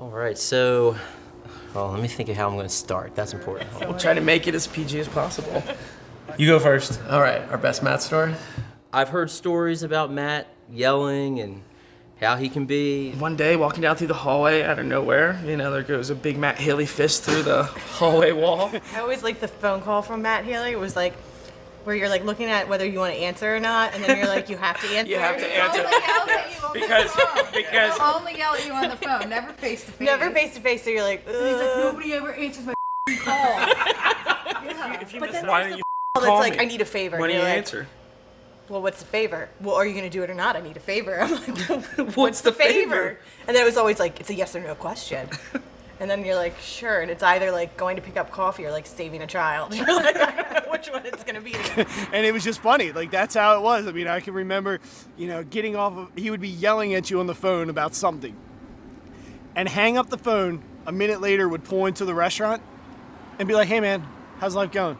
All right, so, well, let me think of how I'm going to start. That's important. We'll try to make it as PG as possible. You go first. All right, our best Matt story. I've heard stories about Matt yelling and how he can be. One day, walking down through the hallway out of nowhere, there goes a big Matt Haley fist through the hallway wall. I always liked the phone call from Matt Haley. It was like, where you're like looking at whether you want to answer or not, and then you're like, you have to answer. You have to answer. Because I'll only yell at you on the phone, never face to face. Never face to face, so you're like, ugh. And he's like, nobody ever answers my call. Yeah. if you But miss then why there's don't you It's call like, me? I need a favor. When do And you you're like, answer? well, what's the favor? Well, are you going to do it or not? I need a favor. I'm like, What's the favor? And then it was always like, it's a yes or no question. And then you're like, sure. And it's either like going to pick up coffee or like saving a child. You're like, I don't know which one it's going to be. And it was just funny. Like, that's how it was. I mean, I can remember, getting off of, he would be yelling at you on the phone about something. And hang up the phone, a minute later would pull into the restaurant and be like, hey man, how's life going?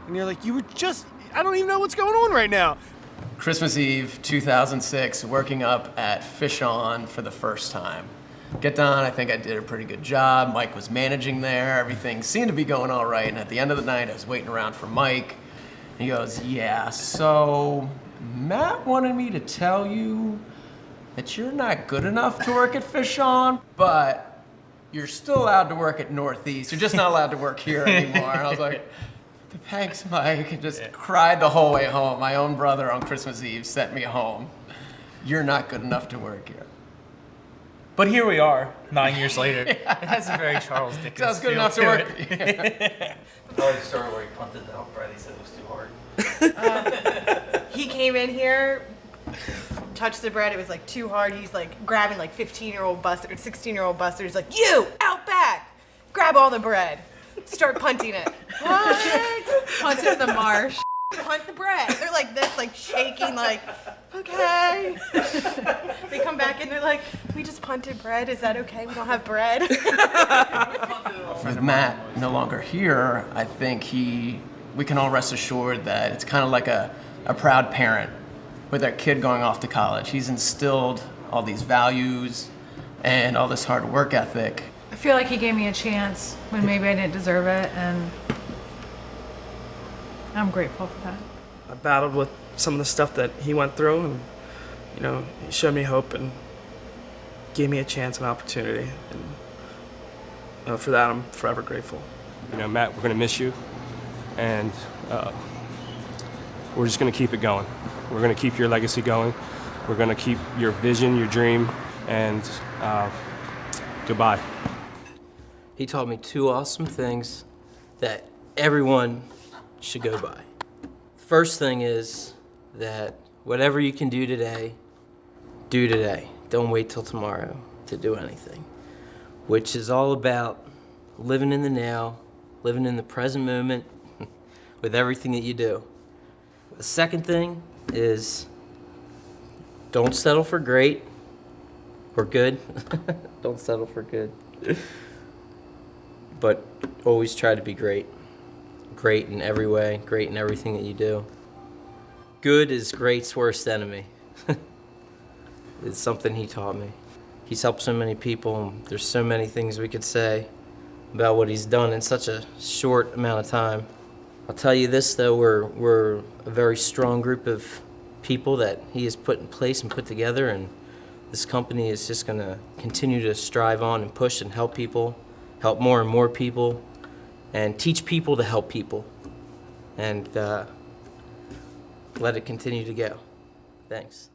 And you're like, I don't even know what's going on right now. Christmas Eve, 2006, working up at Fish On for the first time. Get done, I think I did a pretty good job. Mike was managing there. Everything seemed to be going all right. And at the end of the night, I was waiting around for Mike. He goes, yeah, so Matt wanted me to tell you that you're not good enough to work at Fish On, but you're still allowed to work at Northeast. You're just not allowed to work here anymore. And I was like, thanks, Mike. And just cried the whole way home. My own brother on Christmas Eve sent me home. You're not good enough to work here. But here we are, 9 years later. It has a very Charles Dickens That's good feel enough to to work. it. Probably started where he punted the help. Bradley said it was too hard. He came in here, touched the bread. It was like too hard. He's like grabbing like 15-year-old bustard, 16-year-old bustard. He's like, you, out back, grab all the bread. Start punting it. What? Punt in the marsh. Punt the bread. They're like this, like shaking, like, okay. They come back and they're like, we just punted bread. Is that okay? We don't have bread. With Matt no longer here, I think we can all rest assured that it's kind of like a proud parent with their kid going off to college. He's instilled all these values and all this hard work ethic. I feel like he gave me a chance when maybe I didn't deserve it, and I'm grateful for that. I battled with some of the stuff that he went through, and he showed me hope and gave me a chance and opportunity, and for that I'm forever grateful. Matt, we're gonna miss you, and we're just gonna keep it going. We're gonna keep your legacy going. We're gonna keep your vision, your dream, and goodbye. He taught me two awesome things that everyone should go by. First thing is that whatever you can do today, do today. Don't wait till tomorrow to do anything, which is all about living in the now, living in the present moment with everything that you do. The second thing is don't settle for great or good. Don't settle for good. But always try to be great. Great in every way, great in everything that you do. Good is great's worst enemy. It's something he taught me. He's helped so many people. There's so many things we could say about what he's done in such a short amount of time. I'll tell you this though, we're a very strong group of people that he has put in place and put together, and this company is just gonna continue to strive on and push and help people, help more and more people, and teach people to help people, and let it continue to go. Thanks.